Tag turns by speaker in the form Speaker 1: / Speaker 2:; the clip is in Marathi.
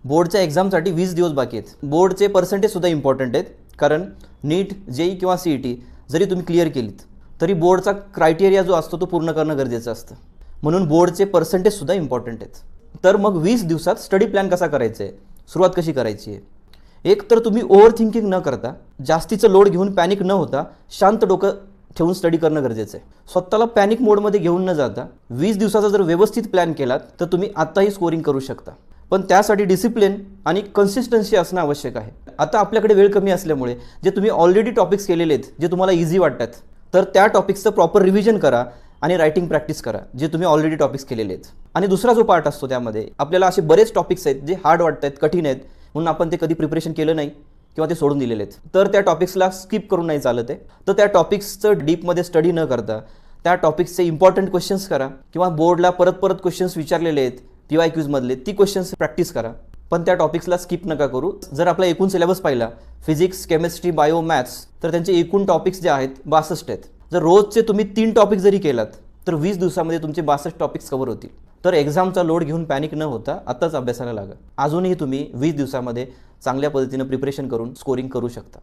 Speaker 1: बोर्डच्या एक्झामसाठी 20 दिवस बाकी आहेत. बोर्डचे पर्सेंटेजसुद्धा इम्पॉर्टंट आहेत, कारण नीट, जेई किंवा CET जरी तुम्ही क्लिअर केलीत तरी बोर्डचा क्रायटेरिया जो असतो तो पूर्ण करणं गरजेचं असतं. म्हणून बोर्डचे पर्सेंटेजसुद्धा इम्पॉर्टंट आहेत. तर मग 20 दिवसात स्टडी प्लॅन कसा करायचा आहे, सुरुवात कशी करायची आहे? एक तर तुम्ही ओव्हर थिंकिंग न करता, जास्तीचं लोड घेऊन पॅनिक न होता, शांत डोकं ठेवून स्टडी करणं गरजेचं आहे. स्वतःला पॅनिक मोडमध्ये घेऊन न जाता 20 दिवसाचा जर व्यवस्थित प्लॅन केलात तर तुम्ही आत्ताही स्कोरिंग करू शकता. पण त्यासाठी डिसिप्लिन आणि कन्सिस्टन्सी असणं आवश्यक आहे. आता आपल्याकडे वेळ कमी असल्यामुळे जे तुम्ही ऑलरेडी टॉपिक्स केलेले आहेत, जे तुम्हाला इझी वाटतात, तर त्या टॉपिक्सचं प्रॉपर रिव्हिजन करा आणि रायटिंग प्रॅक्टिस करा, जे तुम्ही ऑलरेडी टॉपिक्स केलेले आहेत. आणि दुसरा जो पार्ट असतो त्यामध्ये आपल्याला असे बरेच टॉपिक्स आहेत जे हार्ड वाटत आहेत, कठीण आहेत, म्हणून आपण ते कधी प्रिपरेशन केलं नाही किंवा ते सोडून दिलेले आहेत. तर त्या टॉपिक्सला स्किप करून नाही चालत आहे. तर त्या टॉपिक्सचं डीपमध्ये स्टडी न करता त्या टॉपिक्सचे इम्पॉर्टंट क्वेश्चन्स करा, किंवा बोर्डला परत क्वेश्चन्स विचारलेले आहेत PYQजमधले, ती क्वेश्चन्स प्रॅक्टिस करा. पण त्या टॉपिक्सला स्किप नका करू. जर आपला एकूण सिलेबस पाहिला, फिजिक्स, केमिस्ट्री, बायो, मॅथ्स, तर त्यांचे एकूण टॉपिक्स जे आहेत 62 आहेत. जर रोजचे तुम्ही 3 टॉपिक जरी केलात तर 20 दिवसामध्ये तुमचे 62 टॉपिक्स कव्हर होतील. तर एक्झामचा लोड घेऊन पॅनिक न होता आत्ताच अभ्यासाला लागा. अजूनही तुम्ही 20 दिवसामध्ये चांगल्या पद्धतीनं प्रिपरेशन करून स्कोरिंग करू शकता.